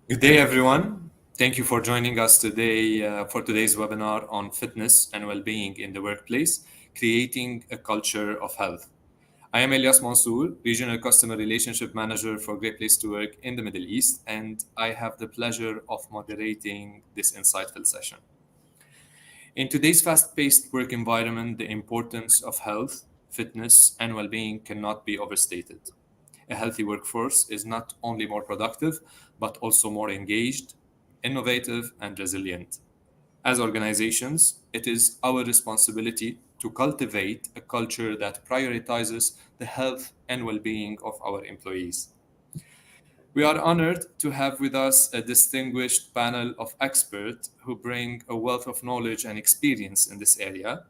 Good day, everyone. Thank you for joining us today for today's webinar on fitness and well-being in the workplace, creating a culture of health. I am Elias Mansour, Regional Customer Relationship Manager for Great Place to Work in the Middle East, and I have the pleasure of moderating this insightful session. In today's fast-paced work environment, the importance of health, fitness, and well-being cannot be overstated. A healthy workforce is not only more productive, but also more engaged, innovative, and resilient. As organizations, it is our responsibility to cultivate a culture that prioritizes the health and well being of our employees. We are honored to have with us a distinguished panel of experts who bring a wealth of knowledge and experience in this area.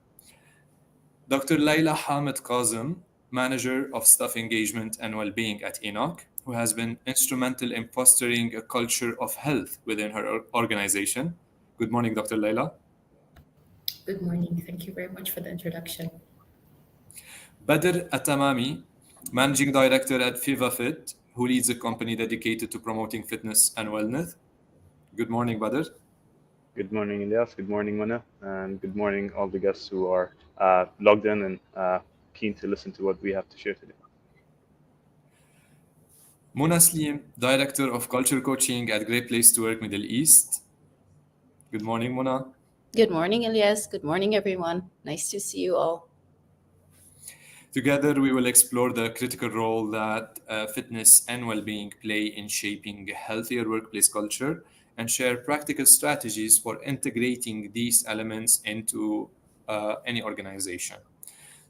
Dr. Layla Hamid Kazim, Manager of Staff Engagement and Wellbeing at ENOC, who has been instrumental in fostering a culture of health within her organization. Good morning, Dr. Layla. Good morning. Thank you very much for the introduction. Badr Atamami, Managing Director at Feva Fit, who leads a company dedicated to promoting fitness and wellness. Good morning, Badr. Good morning, Elias. Good morning, Mana. And good morning, all the guests who are logged in and keen to listen to what we have to share today. Mona Slim, Director of Culture Coaching at Great Place to Work Middle East. Good morning, Mona. Good morning, Elias. Good morning, everyone. Nice to see you all. Together, we will explore the critical role that fitness and well-being play in shaping a healthier workplace culture and share practical strategies for integrating these elements into any organization.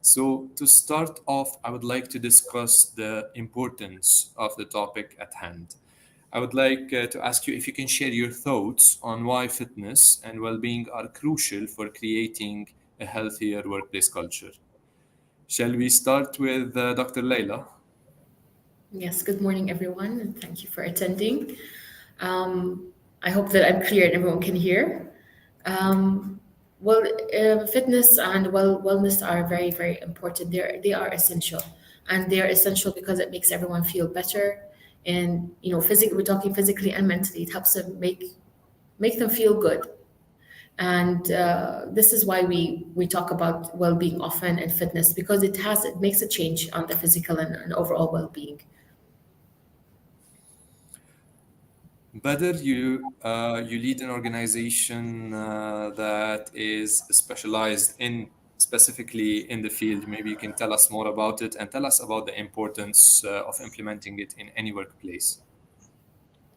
So to start off, I would like to discuss the importance of the topic at hand. I would like to ask you if you can share your thoughts on why fitness and well-being are crucial for creating a healthier workplace culture. Shall we start with Dr. Layla? Yes, good morning, everyone, and thank you for attending. I hope that I'm clear and everyone can hear. Fitness and wellness are very, very important. They are essential, and they are essential because it makes everyone feel better. And physically, we're talking physically and mentally. It helps them make them feel good. And this is why we talk about well-being often and fitness, because it makes a change on the physical and overall well-being. Badr, you lead an organization that is specialized in specifically in the field. Maybe you can tell us more about it and tell us about the importance of implementing it in any workplace.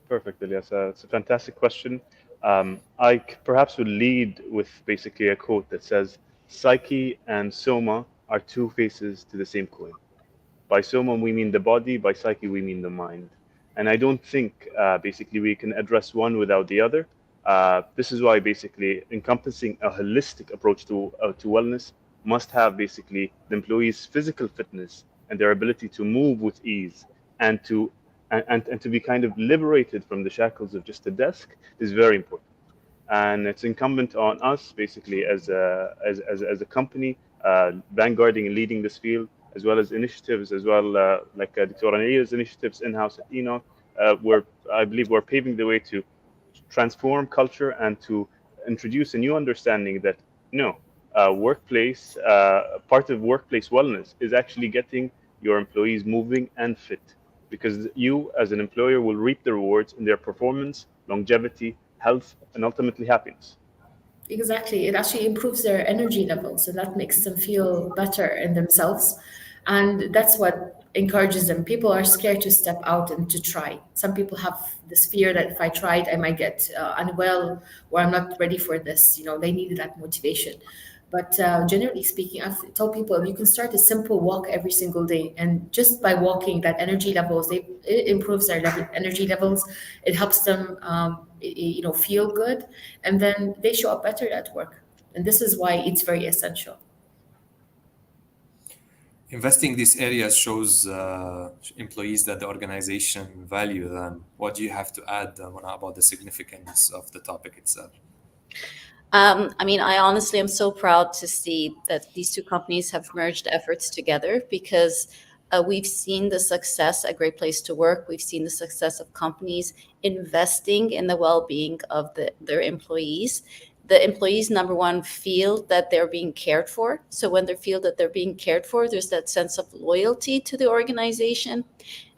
Perfect, Elias. It's a fantastic question. Perhaps would lead with basically a quote that says, Psyche and Soma are two faces to the same coin. By Soma, we mean the body. By Psyche, we mean the mind. And I don't think basically we can address one without the other. This is why basically encompassing a holistic approach to wellness must have basically the employees' physical fitness and their ability to move with ease and to be kind of liberated from the shackles of just a desk is very important. And it's incumbent on us basically as a company vanguarding and leading this field, as well as initiatives as well, like Dr. Anaia's initiatives in-house at ENOC, where I believe we're paving the way to transform culture and to introduce a new understanding that part of workplace wellness is actually getting your employees moving and fit, because you as an employer will reap the rewards in their performance, longevity, health, and ultimately happiness. Exactly. It actually improves their energy levels, and that makes them feel better in themselves. And that's what encourages them. People are scared to step out and to try. Some people have this fear that if I tried, I might get unwell, or I'm not ready for this. They needed that motivation. But generally speaking, I've told people you can start a simple walk every single day, and just by walking, that energy levels, it improves their energy levels. It helps them, feel good, and then they show up better at work. And this is why it's very essential. Investing these areas shows employees that the organization value them. What do you have to add, Mona, about the significance of the topic itself? I honestly am so proud to see that these two companies have merged efforts together, because We've seen the success at Great Place to Work. We've seen the success of companies investing in the well-being of their employees. The employees, number one, feel that they're being cared for. So when they feel that they're being cared for, there's that sense of loyalty to the organization.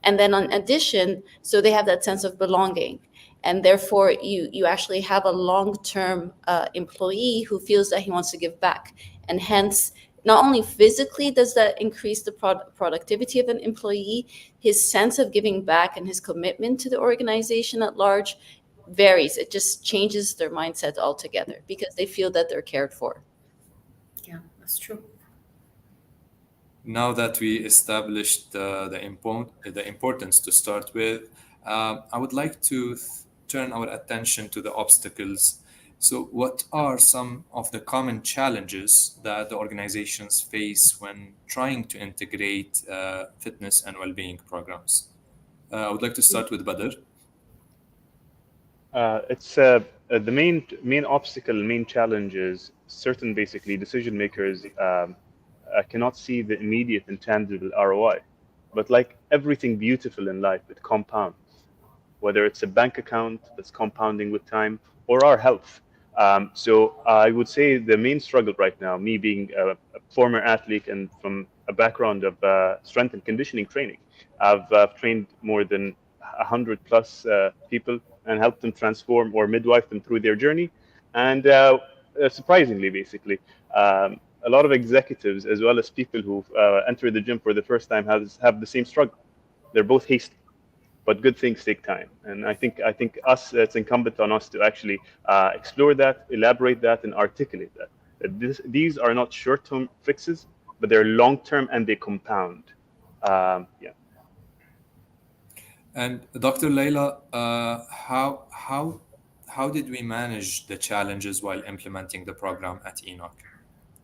And then in addition, so they have that sense of belonging. And therefore, you actually have a long-term employee who feels that he wants to give back. And hence, not only physically does that increase the productivity of an employee, his sense of giving back and his commitment to the organization at large varies. It just changes their mindset altogether because they feel that they're cared for. Yeah, that's true. Now that we established the importance to start with, I would like to turn our attention to the obstacles. So, what are some of the common challenges that the organizations face when trying to integrate fitness and well-being programs? I would like to start with Badr. It's the main obstacle, main challenge is certain basically decision makers cannot see the immediate and tangible ROI. But like everything beautiful in life, it compounds. Whether it's a bank account that's compounding with time or our health. So I would say the main struggle right now, me being a former athlete and from a background of strength and conditioning training, I've trained more than 100 plus people and helped them transform or midwife them through their journey. And surprisingly, basically, a lot of executives as well as people who enter the gym for the first time have the same struggle. They're both hasty. But good things take time, and I think it's incumbent on us to actually explore that, elaborate that, and articulate that. These are not short-term fixes, but they're long-term and they compound. Yeah. And Dr. Layla, how did we manage the challenges while implementing the program at ENOC?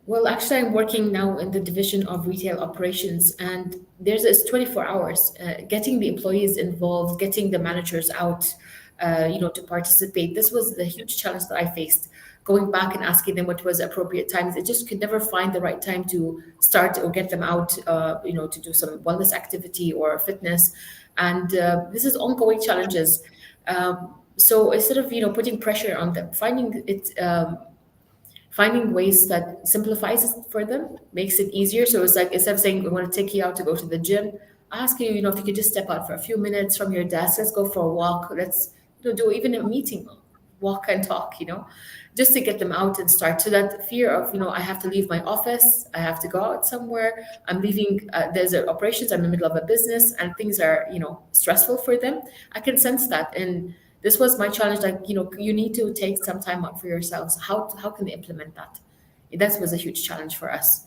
Well, actually, I'm working now in the division of retail operations, and it's 24 hours. Getting the employees involved, getting the managers out, to participate. This was the huge challenge that I faced. Going back and asking them what was appropriate times, they just could never find the right time to start or get them out, to do some wellness activity or fitness, and this is ongoing challenges. So instead of putting pressure on them, finding ways that simplifies it for them, makes it easier. So it's like instead of saying we want to take you out to go to the gym, I ask you, if you could just step out for a few minutes from your desk, let's go for a walk, let's do even a meeting, walk and talk, just to get them out and start. So that fear of, I have to leave my office, I have to go out somewhere, I'm leaving, there's operations, I'm in the middle of a business and things are, stressful for them. I can sense that. And this was my challenge, like, you need to take some time out for yourselves. How can they implement that? That was a huge challenge for us.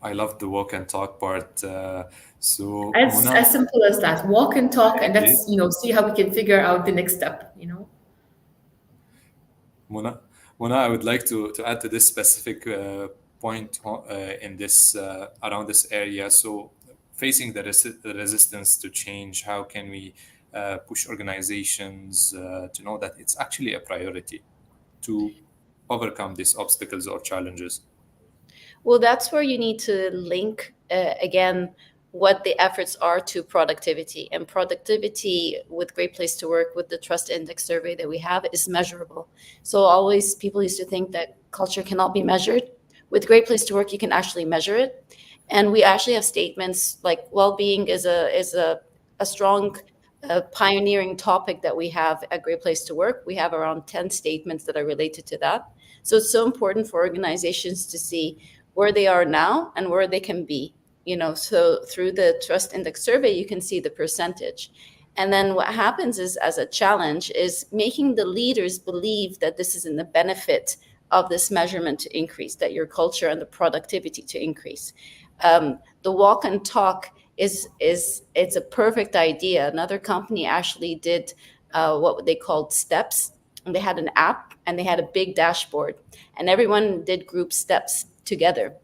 I love the walk and talk part. So as simple as that, walk and talk, and let's see how we can figure out the next step. Mona, I would like to add to this specific point in this around this area. So facing the resistance to change, how can we push organizations to know that it's actually a priority to overcome these obstacles or challenges? Well, that's where you need to link again what the efforts are to productivity. And productivity with Great Place to Work, with the Trust Index survey that we have, is measurable. So always people used to think that culture cannot be measured. With Great Place to Work, you can actually measure it. And we actually have statements like well-being is a strong pioneering topic that we have at Great Place to Work. We have around 10 statements that are related to that. So it's so important for organizations to see where they are now and where they can be. So through the Trust Index survey, you can see the percentage. And then what happens is, as a challenge, is making the leaders believe that this is in the benefit of this measurement to increase, that your culture and the productivity to increase. The walk and talk it's a perfect idea. Another company actually did what they called steps, and they had an app and they had a big dashboard, and everyone did group steps together.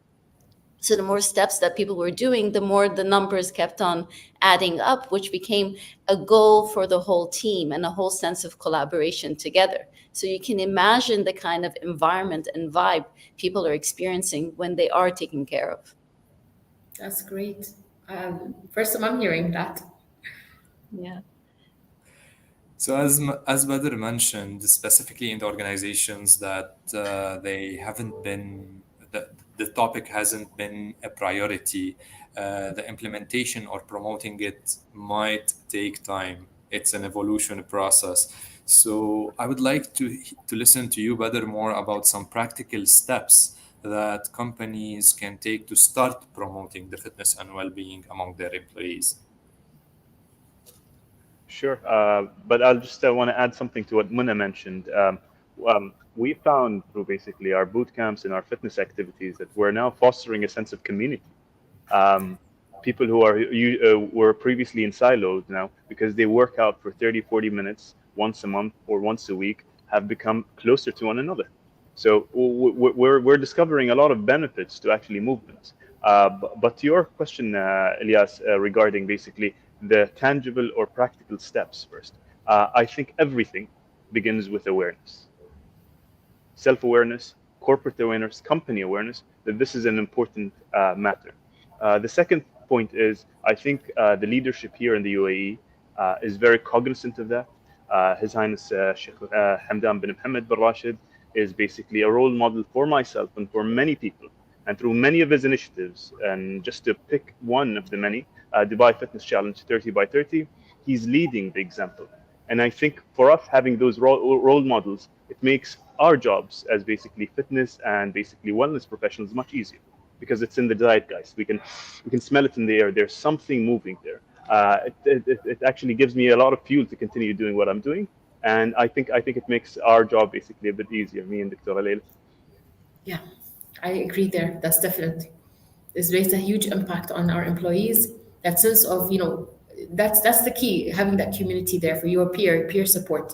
So the more steps that people were doing, the more the numbers kept on adding up, which became a goal for the whole team and a whole sense of collaboration together. So you can imagine the kind of environment and vibe people are experiencing when they are taken care of. That's great. First time I'm hearing that. Yeah. So as Badr mentioned, specifically in the organizations that they haven't been the topic hasn't been a priority, the implementation or promoting it might take time. It's an evolution process. So I would like to listen to you, Badr, more about some practical steps that companies can take to start promoting the fitness and well-being among their employees. Sure, but I'll just want to add something to what Muna mentioned. We found through basically our boot camps and our fitness activities that we're now fostering a sense of community. Um, People who were previously in silos now, because they work out for 30, 40 minutes once a month or once a week, have become closer to one another. So we're discovering a lot of benefits to actually movement. But to your question, Elias, regarding basically the tangible or practical steps first, I think everything begins with awareness, self-awareness, corporate awareness, company awareness, that this is an important matter. The second point is, I think the leadership here in the UAE is very cognizant of that. His Highness Sheikh Hamdan bin Mohammed bin Rashid is basically a role model for myself and for many people. And through many of his initiatives, and just to pick one of the many, Dubai Fitness Challenge 30 by 30, he's leading the example. And I think for us having those role models, it makes our jobs as basically fitness and basically wellness professionals much easier, because it's in the zeitgeist. We can smell it in the air. There's something moving there. It actually gives me a lot of fuel to continue doing what I'm doing, and I think it makes our job basically a bit easier. Me and Dr. Leila. Yeah, I agree there. That's definitely. This makes a huge impact on our employees. That sense of, that's the key, having that community there for your peer support.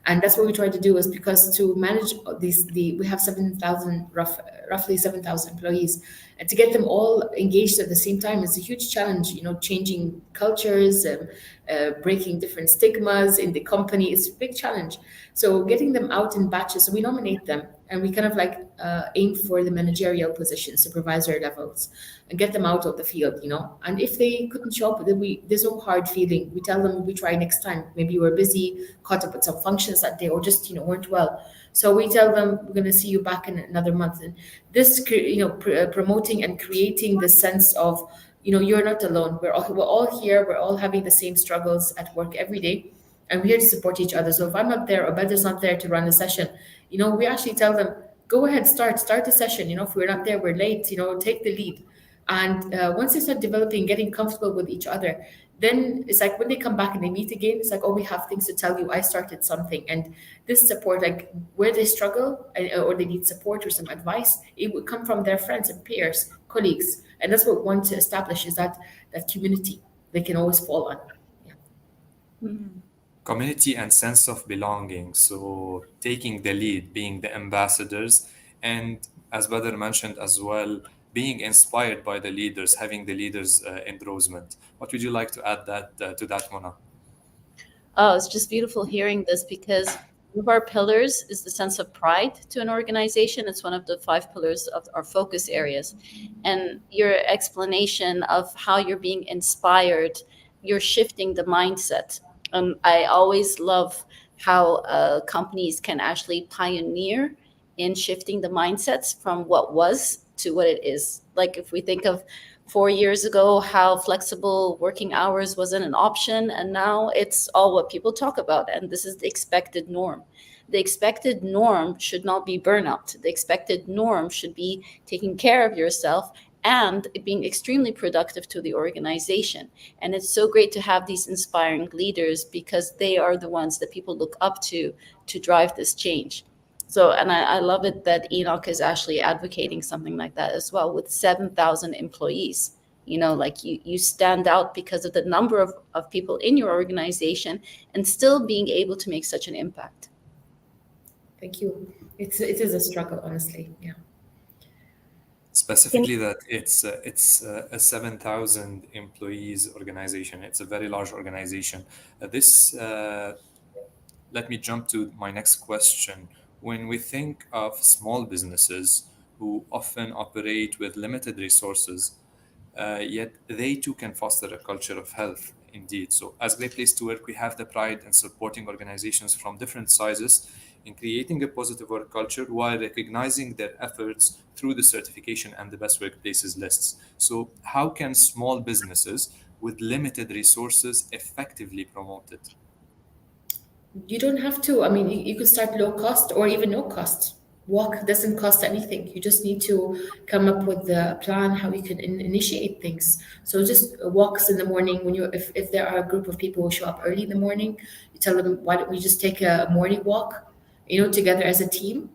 And that's what we try to do, is because to manage we have 7,000, roughly 7,000 employees, and to get them all engaged at the same time is a huge challenge, changing cultures, breaking different stigmas in the company. It's a big challenge. So getting them out in batches, so we nominate them and we kind of like aim for the managerial positions, supervisor levels, and get them out of the field. And if they couldn't show up, then there's no hard feeling. We tell them we try next time. Maybe you were busy, caught up with some functions that day, or just weren't well. So we tell them we're going to see you back in another month. And this, promoting and creating the sense of, you're not alone. We're all here. We're all having the same struggles at work every day, and we're here to support each other. So if I'm not there or Badr's not there to run the session, we actually tell them, go ahead, start the session. If we're not there, we're late. Take the lead. And once they start developing, getting comfortable with each other, then it's like when they come back and they meet again, it's like, oh, we have things to tell you. I started something. And this support, like where they struggle or they need support or some advice, it would come from their friends and peers, colleagues. And that's what we want to establish, is that community they can always fall on. Yeah. Community and sense of belonging. So taking the lead, being the ambassadors, and as Badr mentioned as well, being inspired by the leaders, having the leaders' endorsement. What would you like to add to that, Mona? Oh, it's just beautiful hearing this, because one of our pillars is the sense of pride to an organization. It's one of the 5 pillars of our focus areas. And your explanation of how you're being inspired, you're shifting the mindset. I always love how companies can actually pioneer in shifting the mindsets from what was to what it is. Like if we think of 4 years ago, how flexible working hours wasn't an option, and now it's all what people talk about, and this is the expected norm. The expected norm should not be burnout. The expected norm should be taking care of yourself and being extremely productive to the organization. And it's so great to have these inspiring leaders, because they are the ones that people look up to drive this change. So, and I love it that ENOC is actually advocating something like that as well, with 7,000 employees. Like you stand out because of the number of people in your organization and still being able to make such an impact. Thank you. It is a struggle, honestly. Yeah. Specifically that it's a 7,000 employees organization. It's a very large organization. This Let me jump to my next question. When we think of small businesses who often operate with limited resources, Yet they too can foster a culture of health indeed. So, as Great Place to Work, we have the pride in supporting organizations from different sizes in creating a positive work culture while recognizing their efforts through the certification and the best workplaces lists. So, how can small businesses with limited resources effectively promote it? You don't have to. I mean, you could start low cost or even no cost. Walk doesn't cost anything. You just need to come up with the plan how you can initiate things. So just walks in the morning when if there are a group of people who show up early in the morning, you tell them, why don't we just take a morning walk, together as a team,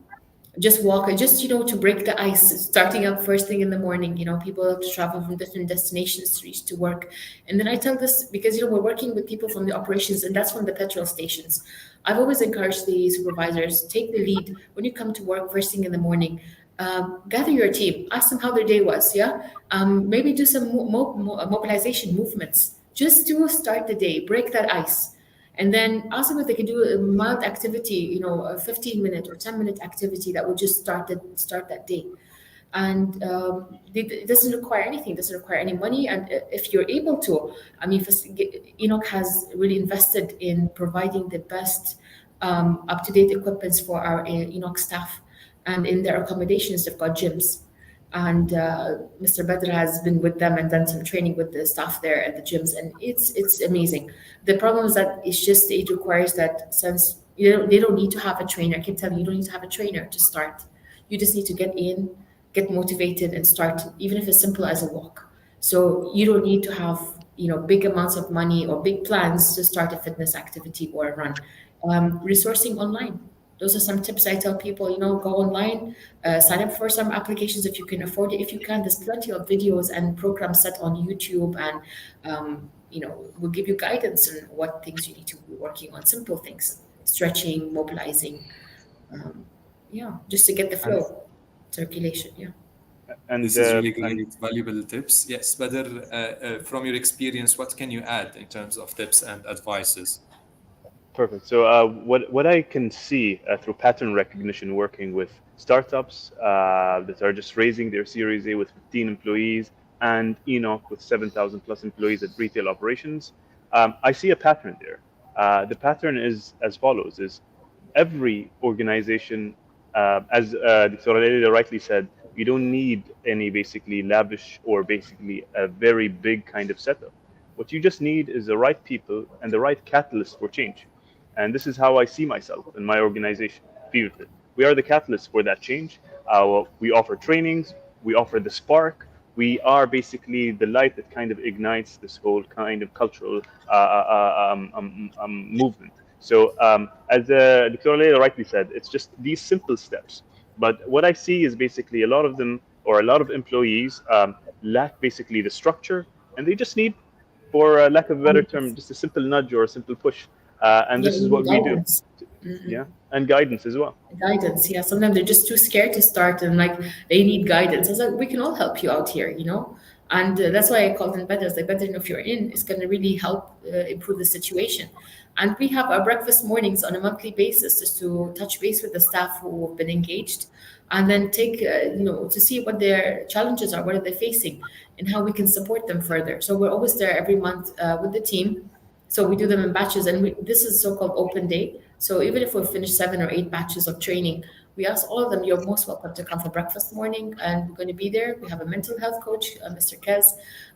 just walk, just to break the ice, starting up first thing in the morning. People have to travel from different destinations to reach to work. And then I tell this because we're working with people from the operations, and that's from the petrol stations. I've always encouraged the supervisors, take the lead when you come to work first thing in the morning. Gather your team, ask them how their day was. Yeah, maybe do some mobilization movements just to start the day, break that ice. And then ask them if they can do a mild activity, a 15-minute or 10-minute activity that would just start that day. And it doesn't require anything, doesn't require any money. And if you're able to, I mean, ENOC has really invested in providing the best up-to-date equipments for our ENOC staff. And in their accommodations, they've got gyms. And Mr. Badr has been with them and done some training with the staff there at the gyms, and it's amazing. The problem is that it requires that since they don't need to have a trainer. I can tell you, you don't need to have a trainer to start. You just need to get in, get motivated, and start, even if it's simple as a walk. So you don't need to have big amounts of money or big plans to start a fitness activity or a run. Resourcing online. Those are some tips I tell people, go online, sign up for some applications if you can afford it. If you can, there's plenty of videos and programs set on YouTube, and, will give you guidance on what things you need to be working on, simple things, stretching, mobilizing, just to get the And flow, circulation, yeah. and This is really and great, valuable tips. Yes, Badr, from your experience, what can you add in terms of tips and advices? Perfect. So what I can see through pattern recognition, working with startups that are just raising their Series A with 15 employees, and ENOC with 7,000 plus employees at retail operations, I see a pattern there. The pattern is as follows: is every organization, as Dr. Leila rightly said, you don't need any basically lavish or basically a very big kind of setup. What you just need is the right people and the right catalyst for change. And this is how I see myself and my organization, Feva Fit. We are the catalyst for that change. We offer trainings, we offer the spark. We are basically the light that kind of ignites this whole kind of cultural movement. So, as Dr. Leila rightly said, it's just these simple steps. But what I see is basically a lot of them, or a lot of employees, lack basically the structure, and they just need, for lack of a better term, just a simple nudge or a simple push. And Yeah, this is you need what we do. guidance. Yeah, and guidance as well. Guidance, yeah. Sometimes they're just too scared to start, and like they need guidance. I was like, we can all help you out here, and that's why I called them better. It's like, better if you're in, it's going to really help improve the situation. And we have our breakfast mornings on a monthly basis just to touch base with the staff who have been engaged, and then take to see what their challenges are, what are they facing, and how we can support them further. So we're always there every month with the team. So we do them in batches, and this is so-called open day. So even if we finish 7 or 8 batches of training, we ask all of them, you're most welcome to come for breakfast morning, and we're going to be there. We have a mental health coach, Mr. Kez,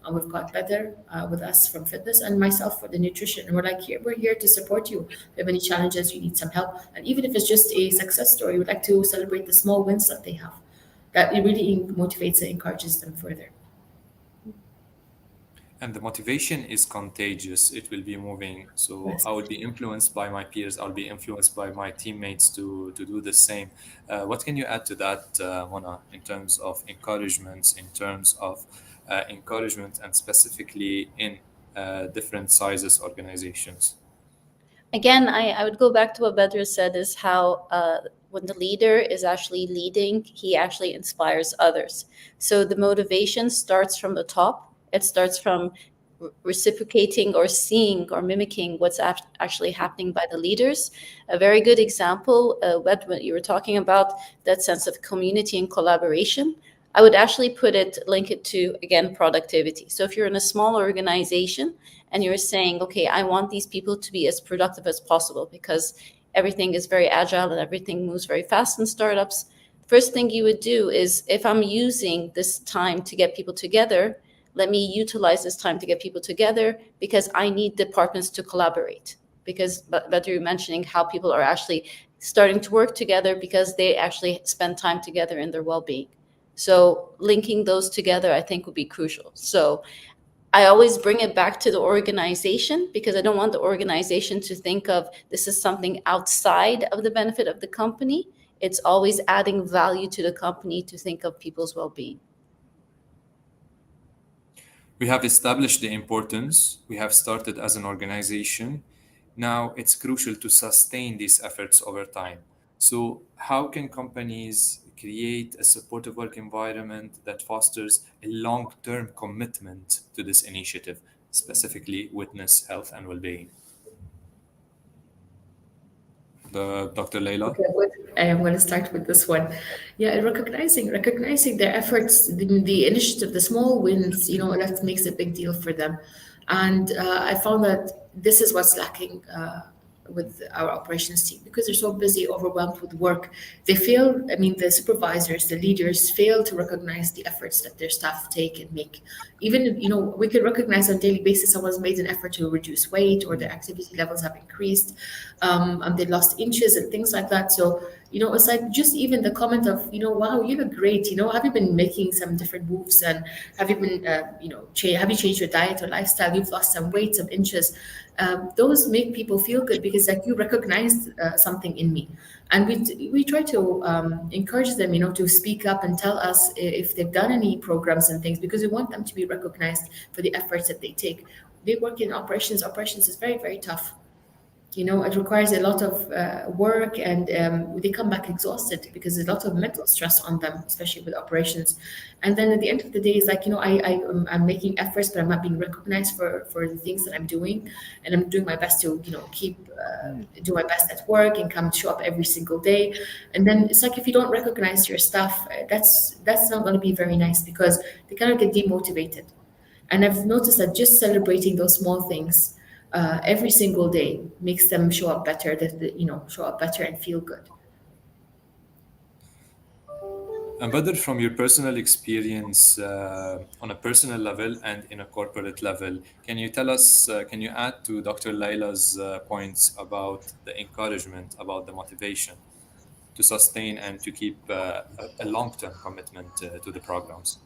and we've got Better with us from fitness, and myself for the nutrition. And we're like, we're here to support you. If you have any challenges, you need some help. And even if it's just a success story, we'd like to celebrate the small wins that they have. That it really motivates and encourages them further. And the motivation is contagious. It will be moving. So Yes. I will be influenced by my peers. I'll be influenced by my teammates to do the same. What can you add to that, Mona, in terms of encouragements, in terms of encouragement, and specifically in different sizes organizations? Again, I would go back to what Bedr said, is how when the leader is actually leading, he actually inspires others. So the motivation starts from the top. It starts from reciprocating or seeing or mimicking what's actually happening by the leaders. A very good example, what you were talking about, that sense of community and collaboration. I would actually link it to, again, productivity. So if you're in a small organization and you're saying, okay, I want these people to be as productive as possible because everything is very agile and everything moves very fast in startups, first thing you would do is, if I'm using this time to get people together, let me utilize this time to get people together because I need departments to collaborate. Because Badru mentioning how people are actually starting to work together because they actually spend time together in their well-being. So linking those together, I think, would be crucial. So I always bring it back to the organization because I don't want the organization to think of this as something outside of the benefit of the company. It's always adding value to the company to think of people's well-being. We have established the importance. We have started as an organization. Now it's crucial to sustain these efforts over time. So, how can companies create a supportive work environment that fosters a long term commitment to this initiative, specifically witness health and well being? Dr. Leila? Okay, I am going to start with this one. Yeah, recognizing their efforts, the initiative, the small wins, that makes a big deal for them. And I found that this is what's lacking with our operations team because they're so busy, overwhelmed with work. They fail, the supervisors, the leaders fail to recognize the efforts that their staff take and make. Even, we can recognize on a daily basis someone's made an effort to reduce weight or their activity levels have increased, and they lost inches and things like that. So, it's like just even the comment of, wow, you look great. Have you been making some different moves and have you been, have you changed your diet or lifestyle? You've lost some weight, some inches. Those make people feel good because like you recognized something in me, and we try to encourage them, to speak up and tell us if they've done any programs and things because we want them to be recognized for the efforts that they take. They work in operations. Operations is very, very tough. It requires a lot of work and they come back exhausted because there's a lot of mental stress on them, especially with operations. And then at the end of the day, it's like, I'm making efforts, but I'm not being recognized for the things that I'm doing. And I'm doing my best to, keep, do my best at work and show up every single day. And then it's like, if you don't recognize your staff, that's not going to be very nice because they kind of get demotivated. And I've noticed that just celebrating those small things every single day makes them show up better, show up better and feel good. And Badr, from your personal experience on a personal level and in a corporate level, can you tell us, can you add to Dr. Laila's points about the encouragement, about the motivation to sustain and to keep a long-term commitment to the programs?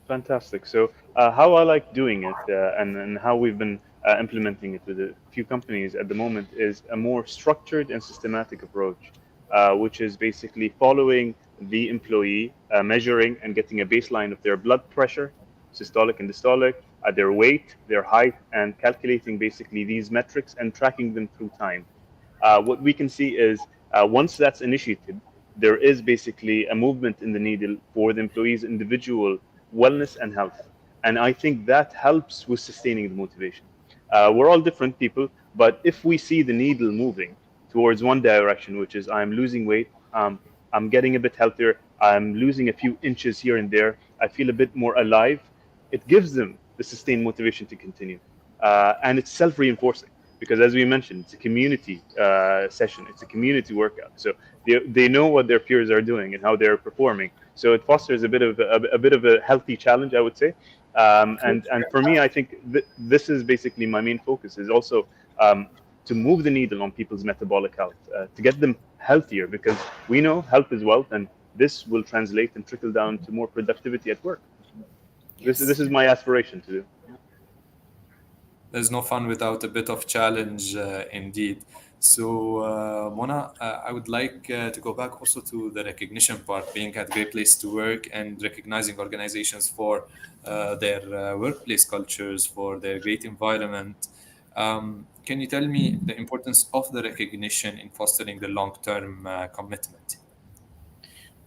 Fantastic. So, how I like doing it and how we've been implementing it with a few companies at the moment is a more structured and systematic approach, which is basically following the employee, measuring and getting a baseline of their blood pressure, systolic and diastolic, their weight, their height, and calculating basically these metrics and tracking them through time. What we can see is once that's initiated, there is basically a movement in the needle for the employee's individual wellness and health. And I think that helps with sustaining the motivation. We're all different people, but if we see the needle moving towards one direction, which is I'm losing weight, I'm getting a bit healthier, I'm losing a few inches here and there, I feel a bit more alive, it gives them the sustained motivation to continue. And it's self-reinforcing because, as we mentioned, it's a community session, it's a community workout. So they know what their peers are doing and how they're performing. So it fosters a bit of a healthy challenge, I would say. And for me, I think this is basically my main focus is also to move the needle on people's metabolic health, to get them healthier, because we know health is wealth, and this will translate and trickle down to more productivity at work. Yes. This is my aspiration to do. There's no fun without a bit of challenge, indeed. So, Mona, I would like to go back also to the recognition part, being a great place to work and recognizing organizations for their workplace cultures, for their great environment. Can you tell me the importance of the recognition in fostering the long-term commitment?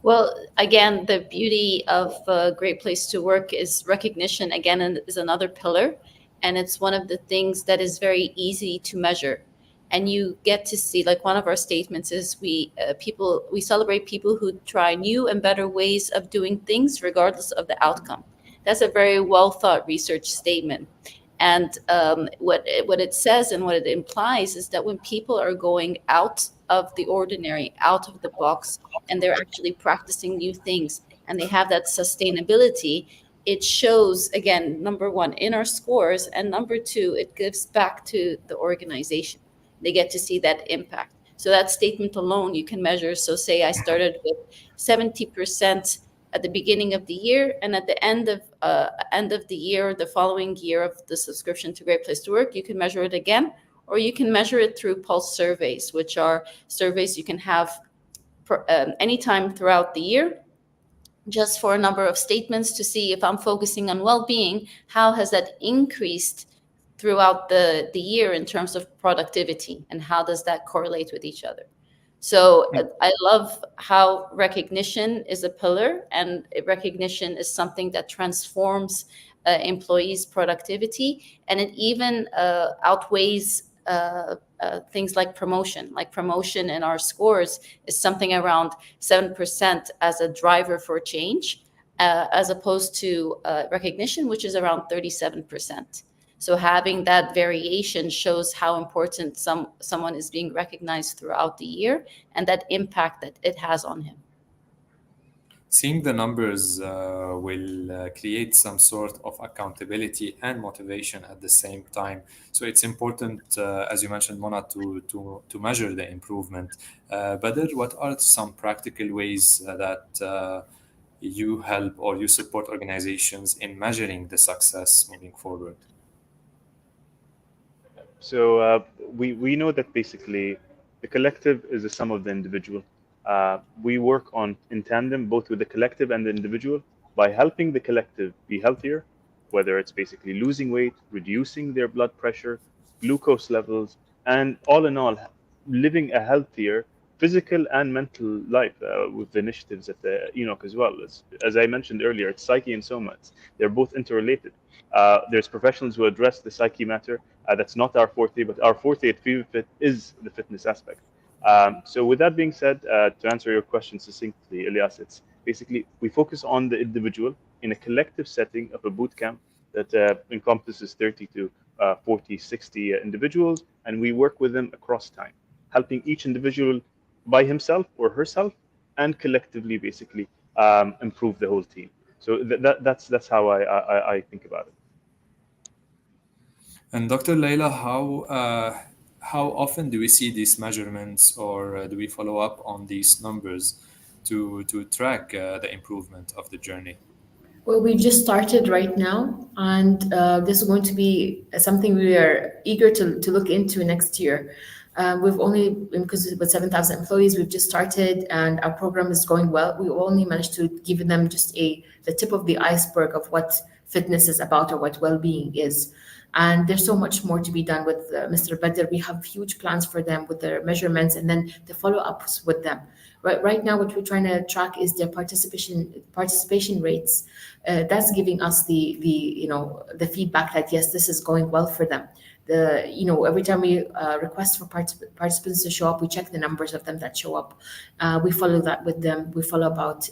Well, again, the beauty of a great place to work is recognition, again, is another pillar. And it's one of the things that is very easy to measure. and you get to see, like, one of our statements is we celebrate people who try new and better ways of doing things regardless of the outcome. That's a very well thought research statement. And what it says and what it implies is that when people are going out of the ordinary, out of the box, and they're actually practicing new things, and they have that sustainability, it shows, again, number one, in our scores, and number two, it gives back to the organization. They get to see that impact. So that statement alone you can measure. So say I started with 70% at the beginning of the year, and at the end of the year, the following year of the subscription to Great Place to Work, you can measure it again, or you can measure it through pulse surveys, which are surveys you can have anytime throughout the year, just for a number of statements to see if I'm focusing on well-being, how has that increased throughout the year in terms of productivity, and how does that correlate with each other. So I love how recognition is a pillar, and recognition is something that transforms employees' productivity, and it even outweighs things like promotion. Like promotion in our scores is something around 7% as a driver for change, as opposed to recognition, which is around 37%. So having that variation shows how important someone is being recognized throughout the year, and that impact that it has on him. Seeing the numbers will create some sort of accountability and motivation at the same time. So it's important, as you mentioned, Mona, to measure the improvement. Badr, what are some practical ways that you help or you support organizations in measuring the success moving forward? So we know that basically the collective is the sum of the individual. We work in tandem both with the collective and the individual by helping the collective be healthier, whether it's basically losing weight, reducing their blood pressure, glucose levels, and all in all, living a healthier physical and mental life with the initiatives at the ENOC as well. As I mentioned earlier, it's psyche and soma. They're both interrelated. There's professionals who address the psyche matter. That's not our forte, but our forte at Feva Fit is the fitness aspect. So with that being said, to answer your question succinctly, Elias, it's basically we focus on the individual in a collective setting of a boot camp that encompasses 30 to 40, 60 individuals, and we work with them across time, helping each individual by himself or herself and collectively basically improve the whole team. So that's how I think about it. And Dr. Leila, how often do we see these measurements, or do we follow up on these numbers to track the improvement of the journey? Well, we just started right now, and this is going to be something we are eager to look into next year. We've only, because with 7,000 employees, we've just started, and our program is going well. We only managed to give them just the tip of the iceberg of what fitness is about or what well-being is. And there's so much more to be done with Mr. Badr. We have huge plans for them with their measurements and then the follow-ups with them. Right now, what we're trying to track is their participation rates. That's giving us the feedback that yes, this is going well for them. Every time we request for participants to show up, we check the numbers of them that show up. We follow that with them. We follow about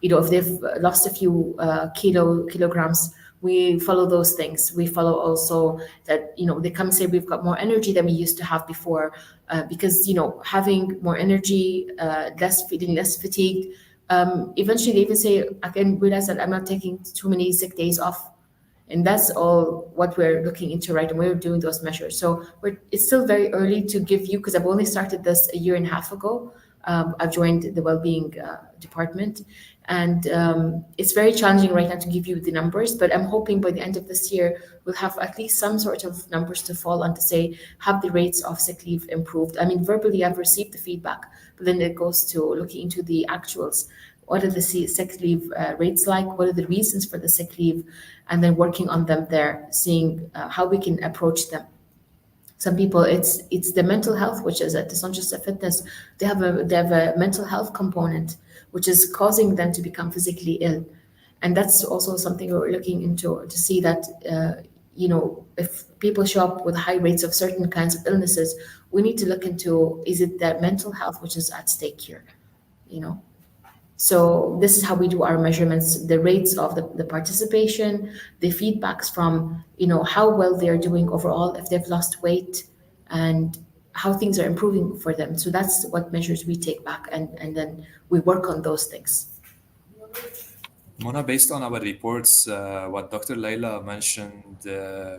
if they've lost a few kilograms. We follow those things. We follow also that, they come and say, we've got more energy than we used to have before, because, having more energy, feeling less fatigued. Eventually they even say, I can realize that I'm not taking too many sick days off. And that's all what we're looking into, right? And we're doing those measures. So it's still very early to give you, because I've only started this a year and a half ago. I've joined the Wellbeing department. And it's very challenging right now to give you the numbers, but I'm hoping by the end of this year, we'll have at least some sort of numbers to fall on to say, have the rates of sick leave improved? I mean, verbally, I've received the feedback, but then it goes to looking into the actuals. What are the sick leave rates like? What are the reasons for the sick leave? And then working on them there, seeing how we can approach them. Some people, it's the mental health, which is it's not just a fitness. They have a mental health component, which is causing them to become physically ill, and that's also something we're looking into to see that if people show up with high rates of certain kinds of illnesses, we need to look into, is it their mental health which is at stake here? you know so this is how we do our measurements: the rates of the participation, the feedbacks from how well they're doing overall, if they've lost weight, and how things are improving for them. So that's what measures we take back, and then we work on those things. Mona, based on our reports, what Dr. Laila mentioned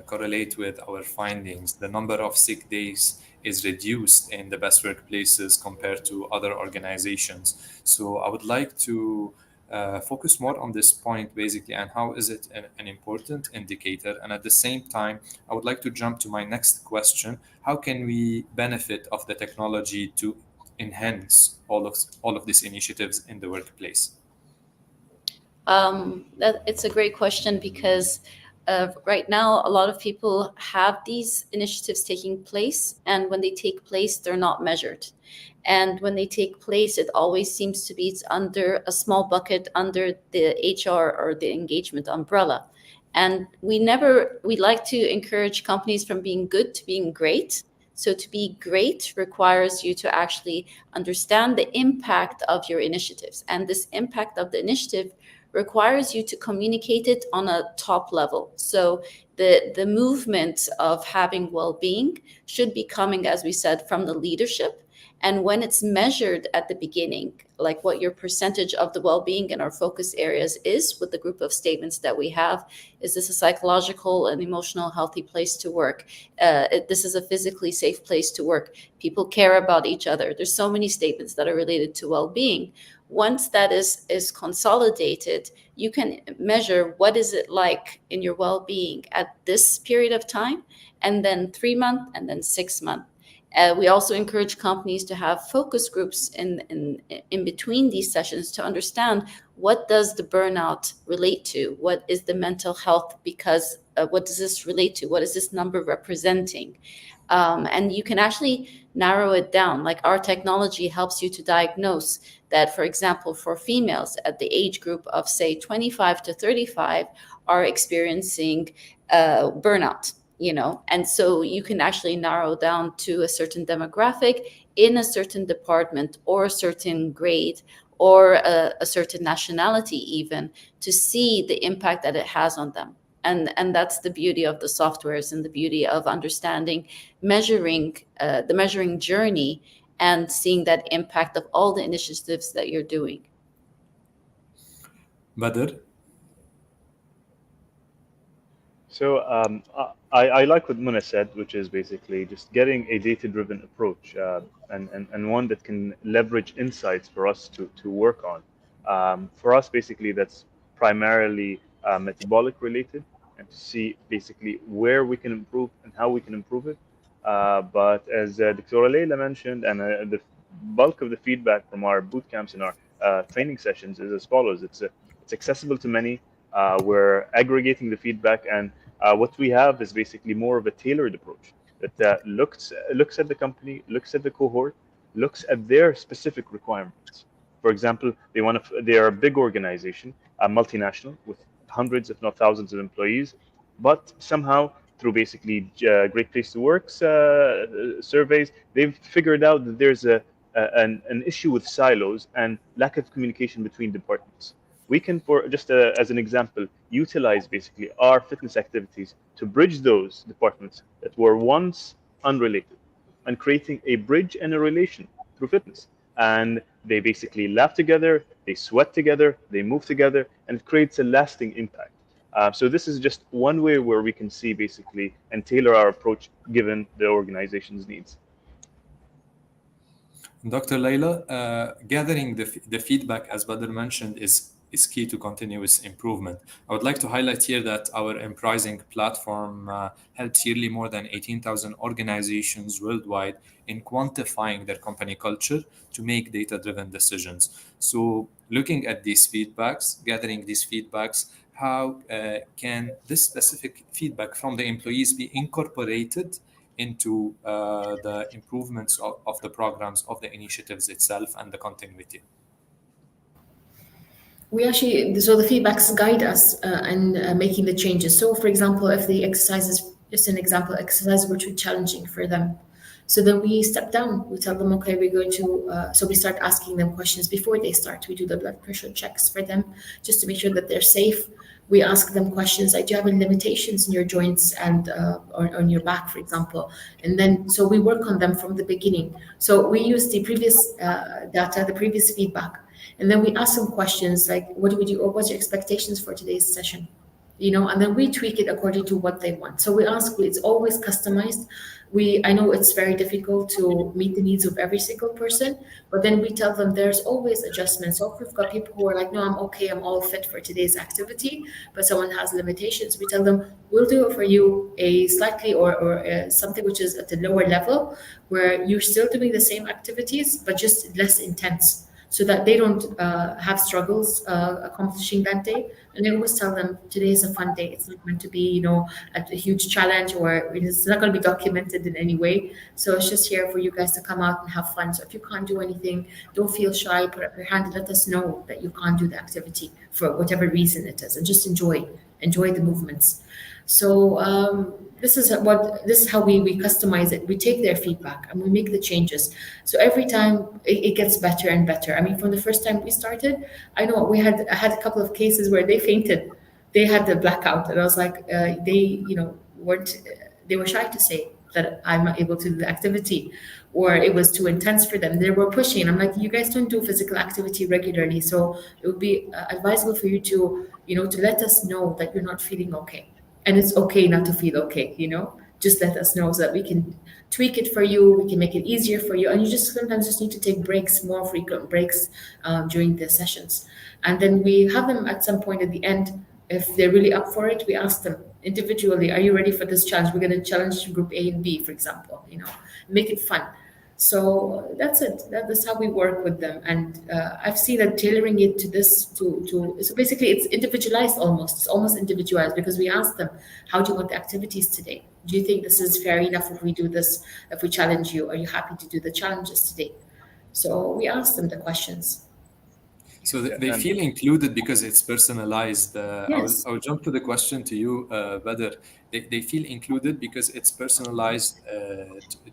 correlate with our findings. The number of sick days is reduced in the best workplaces compared to other organizations. So I would like to focus more on this point basically, and how is it an important indicator. And at the same time, I would like to jump to my next question. How can we benefit of the technology to enhance all of these initiatives in the workplace? It's a great question, because right now a lot of people have these initiatives taking place, and when they take place, they're not measured. And when they take place, it always seems to be it's under a small bucket under the HR or the engagement umbrella. And we like to encourage companies from being good to being great. So to be great requires you to actually understand the impact of your initiatives. And this impact of the initiative requires you to communicate it on a top level. So the movement of having well-being should be coming, as we said, from the leadership. And when it's measured at the beginning, like what your percentage of the well-being in our focus areas is with the group of statements that we have, is this a psychological and emotional healthy place to work? This is a physically safe place to work. People care about each other. There's so many statements that are related to well-being. Once that is consolidated, you can measure what is it like in your well-being at this period of time, and then 3 months, and then 6 months. We also encourage companies to have focus groups in between these sessions to understand what does the burnout relate to, what is the mental health, because what does this relate to, what is this number representing, and you can actually narrow it down. Like our technology helps you to diagnose that, for example, for females at the age group of say 25 to 35 are experiencing burnout. And so you can actually narrow down to a certain demographic in a certain department or a certain grade or a certain nationality even, to see the impact that it has on them. And that's the beauty of the softwares and the beauty of understanding, measuring the measuring journey and seeing that impact of all the initiatives that you're doing. Badr? So I like what Muna said, which is basically just getting a data-driven approach, and one that can leverage insights for us to work on. For us, basically, that's primarily metabolic related, and to see basically where we can improve and how we can improve it. But as Dr. Leila mentioned, and the bulk of the feedback from our boot camps and our training sessions is as follows. It's accessible to many. We're aggregating the feedback, and what we have is basically more of a tailored approach that looks at the company, looks at the cohort, looks at their specific requirements. For example, they are a big organization, a multinational with hundreds, if not thousands, of employees, but somehow through basically Great Place to Work surveys, they've figured out that there's an issue with silos and lack of communication between departments. We can, for just as an example, utilize basically our fitness activities to bridge those departments that were once unrelated, and creating a bridge and a relation through fitness. And they basically laugh together, they sweat together, they move together, and it creates a lasting impact. So this is just one way where we can see basically and tailor our approach given the organization's needs. Dr. Laila, gathering the feedback, as Badr mentioned, is key to continuous improvement. I would like to highlight here that our Emprising platform helps yearly more than 18,000 organizations worldwide in quantifying their company culture to make data-driven decisions. So looking at these feedbacks, gathering these feedbacks, how can this specific feedback from the employees be incorporated into the improvements of the programs, of the initiatives itself, and the continuity? We actually, so the feedbacks guide us in making the changes. So for example, if the exercise is just an example, exercise were too challenging for them, so then we step down. We tell them, okay, we're going to so we start asking them questions before they start. We do the blood pressure checks for them just to make sure that they're safe. We ask them questions like, do you have any limitations in your joints and or on your back, for example? And then so we work on them from the beginning. So we use the previous data, the previous feedback, and then we ask them questions like, what do we do, or what's your expectations for today's session? And then we tweak it according to what they want. So we ask, it's always customized. I know it's very difficult to meet the needs of every single person, but then we tell them there's always adjustments. So if we've got people who are like, no, I'm okay, I'm all fit for today's activity, but someone has limitations, we tell them, we'll do it for you a slightly or something which is at the lower level, where you're still doing the same activities, but just less intense, so that they don't have struggles accomplishing that day. And I always tell them, today is a fun day. It's not meant to be, a huge challenge, or it's not going to be documented in any way. So it's just here for you guys to come out and have fun. So if you can't do anything, don't feel shy. Put up your hand and let us know that you can't do the activity for whatever reason it is, and just enjoy the movements. So this is how we customize it. We take their feedback and we make the changes. So every time it gets better and better. I mean, from the first time we started, I know I had a couple of cases where they fainted. They had the blackout, and I was like, weren't they were shy to say that I'm not able to do the activity, or it was too intense for them. They were pushing. I'm like, you guys don't do physical activity regularly, so it would be advisable for you to, to let us know that you're not feeling okay. And it's okay not to feel okay, just let us know so that we can tweak it for you. We can make it easier for you. And you just sometimes just need to take breaks, more frequent breaks during the sessions. And then we have them at some point at the end. If they're really up for it, we ask them individually, are you ready for this challenge? We're going to challenge group A and B, for example, make it fun. So that's it. That's how we work with them. And I've seen that tailoring it to this, so basically it's individualized almost. It's almost individualized, because we ask them, how do you want the activities today? Do you think this is fair enough if we do this, if we challenge you? Are you happy to do the challenges today? So we ask them the questions. So they feel included because it's personalized. Yes. I'll jump to the question to you, Badr. They feel included because it's personalized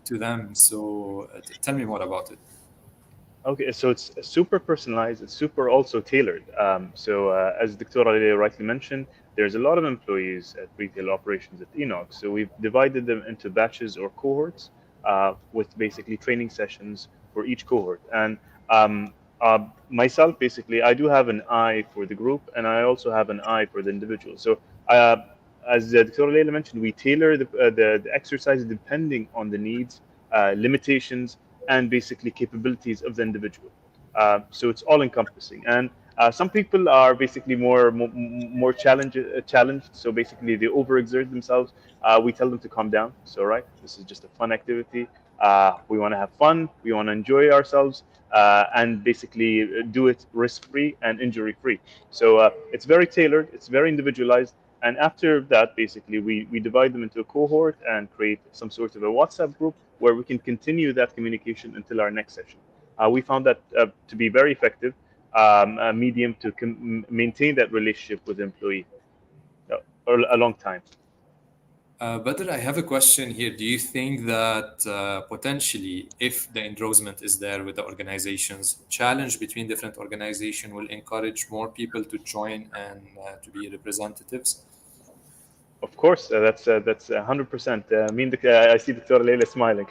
to them. So tell me more about it. Okay, so it's super personalized. It's super also tailored. As Dr. Ali rightly mentioned, there's a lot of employees at retail operations at ENOC. So we've divided them into batches or cohorts with basically training sessions for each cohort. And myself, basically, I do have an eye for the group, and I also have an eye for the individual. So as Dr. Leila mentioned, we tailor the exercise depending on the needs, limitations, and basically capabilities of the individual. So it's all encompassing. And some people are basically more challenged. So basically they overexert themselves. We tell them to calm down. So right, this is just a fun activity. We want to have fun. We want to enjoy ourselves, and basically do it risk-free and injury-free. So it's very tailored. It's very individualized. And after that, basically, we divide them into a cohort and create some sort of a WhatsApp group where we can continue that communication until our next session. We found that to be very effective, a medium to maintain that relationship with the employee for a long time. Badr, I have a question here. Do you think that potentially, if the endorsement is there with the organizations, challenge between different organizations will encourage more people to join and to be representatives? Of course, that's 100%. I see Dr. Leila smiling.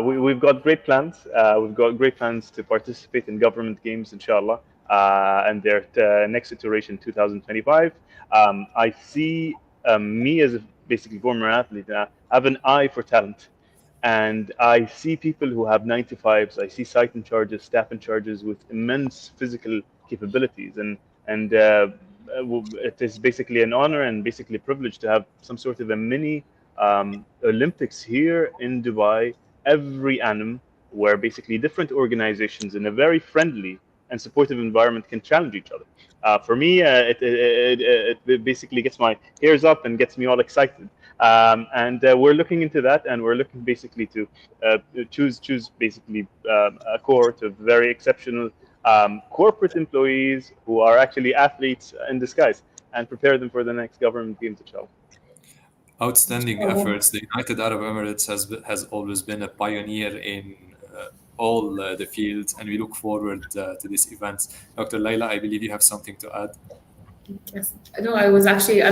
We've got great plans. We've got great plans to participate in government games, inshallah, and their next iteration, 2025. I see me as a basically former athlete. I have an eye for talent, and I see people who have 9 to 5s. I see site in charges, staff in charges with immense physical capabilities, and it is basically an honor and basically a privilege to have some sort of a mini Olympics here in Dubai every annum, where basically different organizations in a very friendly and supportive environment can challenge each other. For me, it basically gets my hairs up and gets me all excited. And we're looking into that, and we're looking basically to choose basically a cohort of very exceptional corporate employees who are actually athletes in disguise and prepare them for the next government games, inshallah. Outstanding efforts. The United Arab Emirates has always been a pioneer in all the fields, and we look forward to these events. Dr. Laila, I believe you have something to add. Yes. No, I was actually,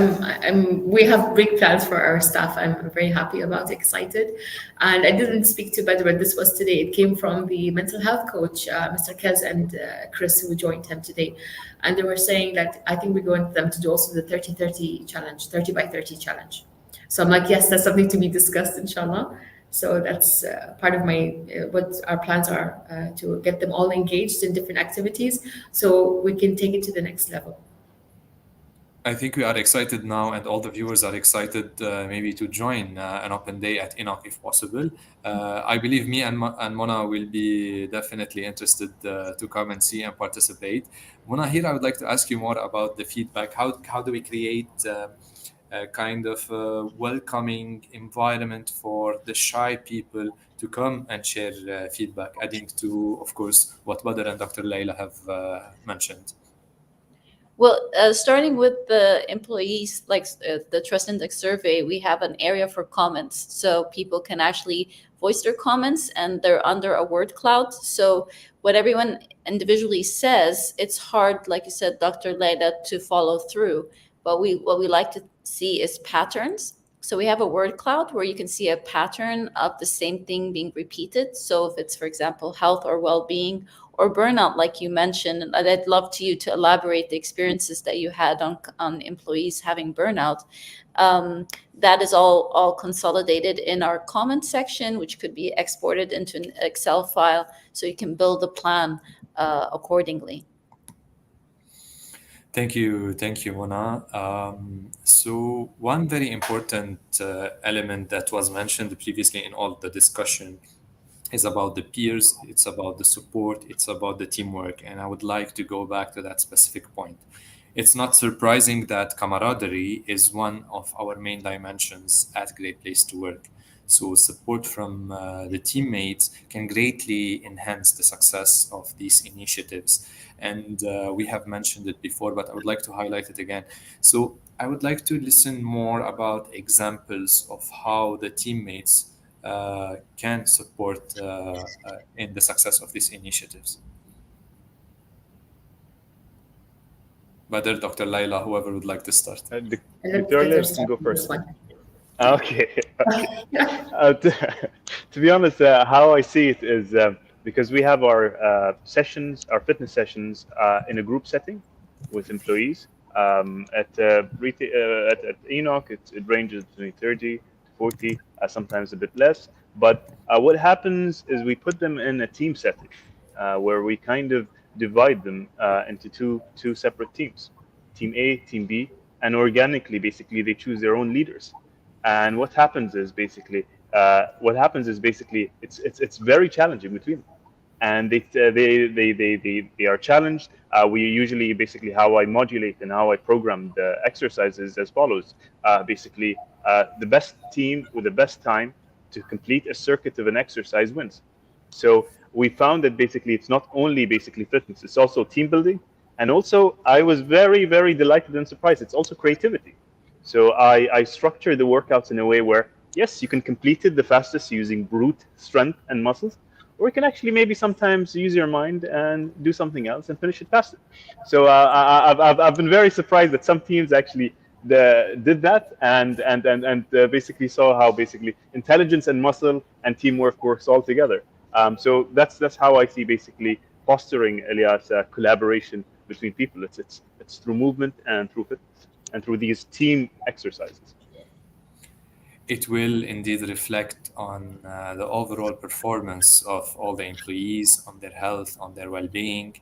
we have big plans for our staff. I'm very happy about it, excited. And I didn't speak to Badr, but this was today. It came from the mental health coach, Mr. Kez and Chris, who joined him today. And they were saying that I think we're going them to do also the 30-30 challenge, 30 by 30 challenge. So I'm like, yes, that's something to be discussed, inshallah. So that's part of my what our plans are to get them all engaged in different activities so we can take it to the next level. I think we are excited now, and all the viewers are excited maybe to join an open day at ENOC if possible. I believe me and Mona will be definitely interested to come and see and participate. Mona, here I would like to ask you more about the feedback. How do we create a kind of welcoming environment for the shy people to come and share feedback, adding to, of course, what Badr and Dr. Laila have mentioned? Well, starting with the employees, like the Trust Index survey, we have an area for comments. So people can actually voice their comments, and they're under a word cloud. So what everyone individually says, it's hard, like you said, Dr. Laila, to follow through. But what we like to see is patterns. So we have a word cloud where you can see a pattern of the same thing being repeated. So if it's, for example, health or well-being or burnout, like you mentioned, and I'd love you to elaborate the experiences that you had on employees having burnout. That is all consolidated in our comment section, which could be exported into an Excel file, so you can build a plan accordingly. Thank you, Mona. So one very important element that was mentioned previously in all the discussion is about the peers, it's about the support, it's about the teamwork. And I would like to go back to that specific point. It's not surprising that camaraderie is one of our main dimensions at Great Place to Work. So support from the teammates can greatly enhance the success of these initiatives. And we have mentioned it before, but I would like to highlight it again. So I would like to listen more about examples of how the teammates can support in the success of these initiatives. Badr, Dr. Laila, whoever would like to start. Dr. Laila can go first. Okay. To be honest, how I see it is because we have our sessions, our fitness sessions, in a group setting with employees. At ENOC, it ranges between 30 to 40, sometimes a bit less. But what happens is we put them in a team setting where we kind of divide them into two separate teams, Team A, Team B, and organically, basically, they choose their own leaders. And what happens is basically it's very challenging between them, and they are challenged. We usually basically how I modulate and how I program the exercises as follows. The best team with the best time to complete a circuit of an exercise wins. So we found that basically it's not only basically fitness, it's also team building, and also I was very, very delighted and surprised. It's also creativity. So I structure the workouts in a way where, yes, you can complete it the fastest using brute strength and muscles, or you can actually maybe sometimes use your mind and do something else and finish it faster. So I've been very surprised that some teams actually did that and basically saw how basically intelligence and muscle and teamwork works all together. So that's how I see basically fostering, Elias, collaboration between people. It's through movement and through fitness and through these team exercises. It will indeed reflect on the overall performance of all the employees, on their health, on their well-being,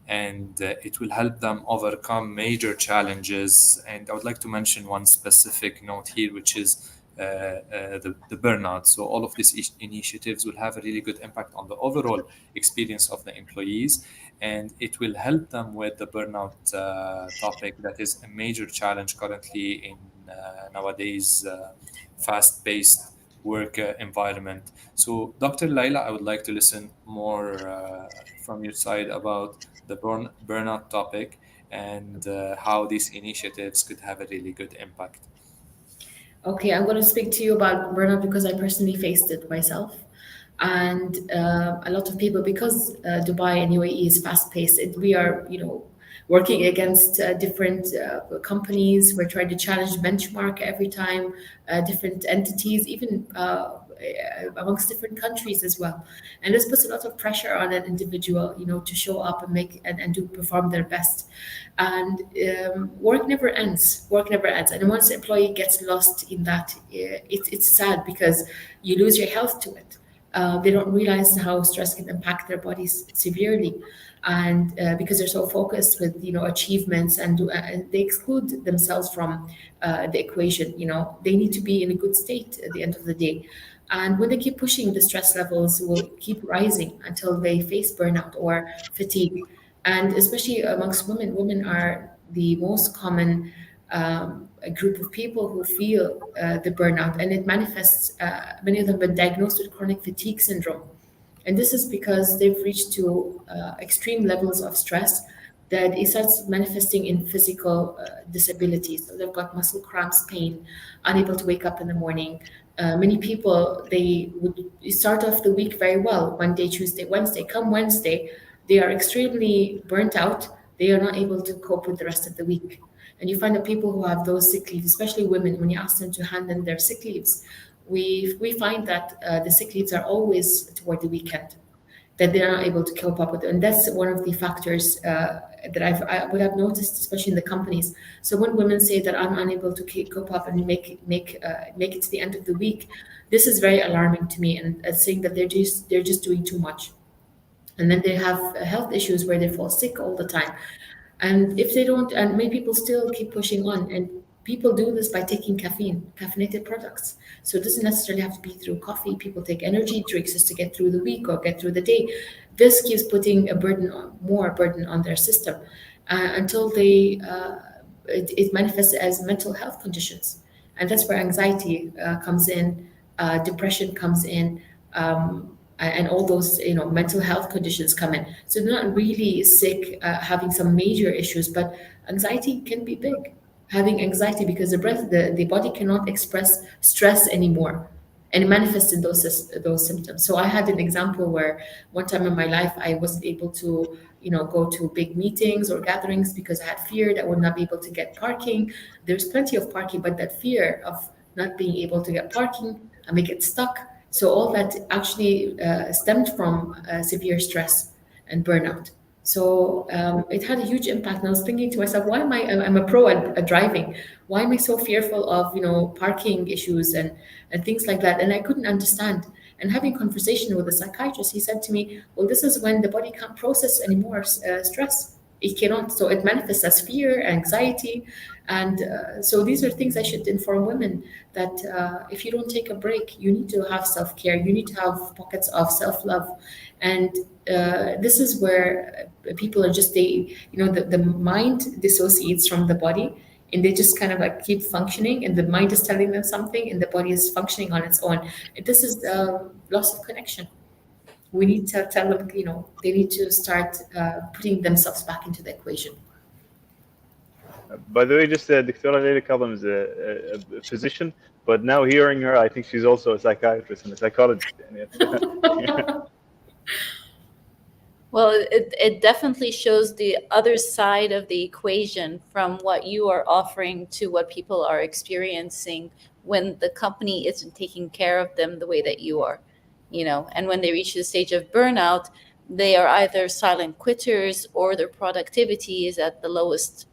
and it will help them overcome major challenges. And I would like to mention one specific note here, which is the burnout. So all of these initiatives will have a really good impact on the overall experience of the employees, and it will help them with the burnout topic that is a major challenge currently in nowadays fast-paced work environment. So Dr. Laila, I would like to listen more from your side about the burnout topic and how these initiatives could have a really good impact. Okay, I'm going to speak to you about burnout because I personally faced it myself. And a lot of people, because Dubai and UAE is fast paced, we are, working against different companies. We're trying to challenge benchmark every time, different entities, even amongst different countries as well. And this puts a lot of pressure on an individual, to show up and and do perform their best. And work never ends. Work never ends. And once an employee gets lost in that, it's sad because you lose your health to it. They don't realize how stress can impact their bodies severely, and because they're so focused with achievements, and they exclude themselves from the equation. They need to be in a good state at the end of the day. And when they keep pushing, the stress levels will keep rising until they face burnout or fatigue. And especially amongst women are the most common a group of people who feel the burnout, and it manifests. Many of them been diagnosed with chronic fatigue syndrome, and this is because they've reached to extreme levels of stress that it starts manifesting in physical disabilities. So they've got muscle cramps, pain, unable to wake up in the morning. Many people, they would start off the week very well, Monday, Tuesday, Wednesday. Come Wednesday, they are extremely burnt out. They are not able to cope with the rest of the week. And you find that people who have those sick leaves, especially women, when you ask them to hand in their sick leaves, we find that the sick leaves are always toward the weekend, that they're not able to cope up with it. And that's one of the factors that I would have noticed, especially in the companies. So when women say that I'm unable to cope up and make it to the end of the week, this is very alarming to me, and saying that they're just doing too much. And then they have health issues where they fall sick all the time. And if they don't, and many people still keep pushing on, and people do this by taking caffeinated products. So it doesn't necessarily have to be through coffee. People take energy drinks just to get through the week or get through the day. This keeps putting more burden on their system, until it manifests as mental health conditions. And that's where anxiety comes in, depression comes in, and all those mental health conditions come in. So they're not really sick, having some major issues, but anxiety can be big. Having anxiety because the body cannot express stress anymore, and it manifests in those symptoms. So I had an example where one time in my life I wasn't able to go to big meetings or gatherings because I had fear that I would not be able to get parking. There's plenty of parking, but that fear of not being able to get parking, I may get stuck. So all that actually stemmed from severe stress and burnout. So it had a huge impact. And I was thinking to myself, why am I'm a pro at driving. Why am I so fearful of, parking issues and things like that? And I couldn't understand. And having conversation with a psychiatrist, he said to me, well, this is when the body can't process any more stress. It cannot. So it manifests as fear, anxiety. And so these are things I should inform women that if you don't take a break, you need to have self-care. You need to have pockets of self-love. And this is where people are just, the mind dissociates from the body, and they just kind of like keep functioning, and the mind is telling them something and the body is functioning on its own. This is loss of connection. We need to tell them, they need to start putting themselves back into the equation. By the way, just Dr. Leila Kadam is a physician, but now hearing her, I think she's also a psychiatrist and a psychologist. Well, it definitely shows the other side of the equation from what you are offering to what people are experiencing when the company isn't taking care of them the way that you are, and when they reach the stage of burnout, they are either silent quitters or their productivity is at the lowest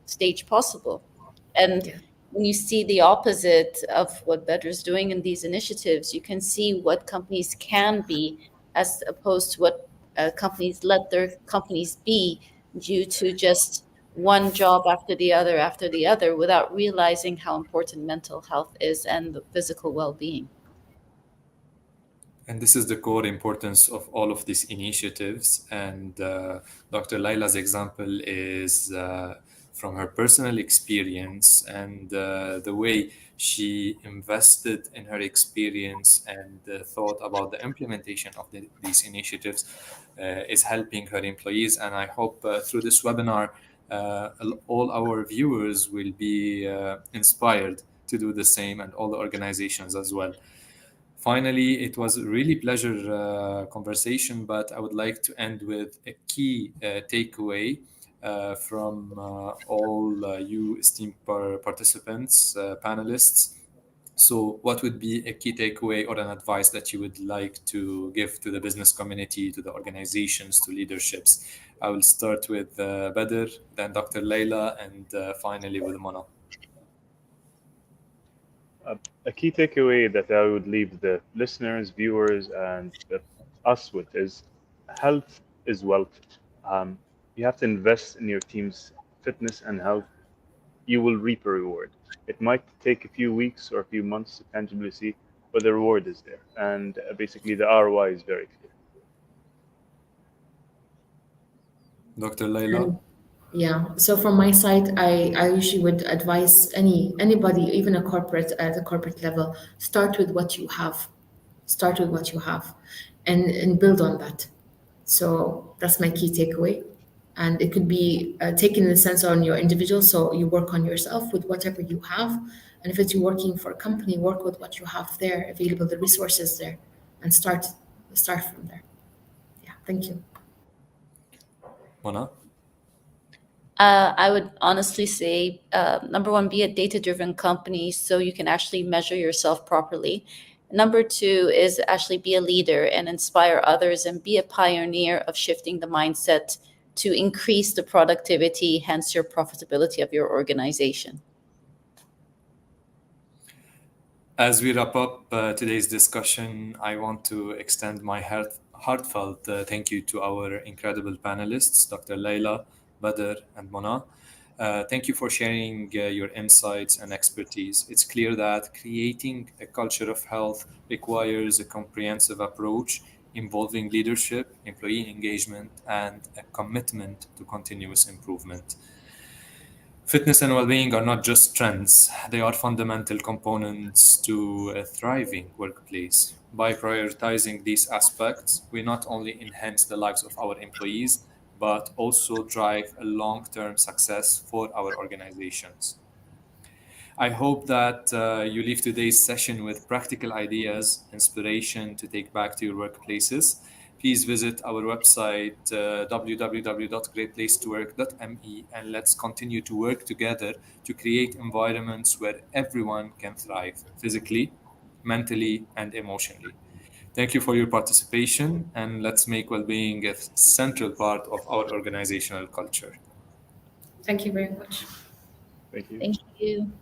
stage possible. And Yeah. when you see the opposite of what Bedr's doing in these initiatives, you can see what companies can be as opposed to what companies let their companies be due to just one job after the other without realizing how important mental health is and the physical well-being. And this is the core importance of all of these initiatives. And Dr. Laila's example is from her personal experience and the way she invested in her experience and thought about the implementation of these initiatives is helping her employees. And I hope through this webinar, all our viewers will be inspired to do the same, and all the organizations as well. Finally, it was a really pleasure conversation, but I would like to end with a key takeaway from all you esteemed participants, panelists. So, what would be a key takeaway or an advice that you would like to give to the business community, to the organizations, to leaderships? I will start with Badr, then Dr. Layla, and finally with Mona. A key takeaway that I would leave the listeners, viewers, and us with is health is wealth. You have to invest in your team's fitness and health. You will reap a reward. It might take a few weeks or a few months to tangibly see, but the reward is there. And basically, the ROI is very clear. Dr. Layla? Yeah. So from my side, I usually would advise anybody, even a corporate at a corporate level, start with what you have. Start with what you have and build on that. So that's my key takeaway. And it could be taken in the sense on your individual. So you work on yourself with whatever you have. And if it's you working for a company, work with what you have there, available, the resources there, and start from there. Yeah. Thank you. Mona? I would honestly say, number one, be a data-driven company so you can actually measure yourself properly. Number two is actually be a leader and inspire others and be a pioneer of shifting the mindset to increase the productivity, hence your profitability of your organization. As we wrap up today's discussion, I want to extend my heartfelt thank you to our incredible panelists, Dr. Layla, Badr, and Mona. Thank you for sharing your insights and expertise. It's clear that creating a culture of health requires a comprehensive approach involving leadership, employee engagement, and a commitment to continuous improvement. Fitness and well-being are not just trends, they are fundamental components to a thriving workplace. By prioritizing these aspects, we not only enhance the lives of our employees, but also drive a long-term success for our organizations. I hope that you leave today's session with practical ideas, inspiration to take back to your workplaces. Please visit our website, www.greatplacetowork.me, and let's continue to work together to create environments where everyone can thrive physically, mentally, and emotionally. Thank you for your participation, and let's make well-being a central part of our organizational culture. Thank you very much. Thank you. Thank you.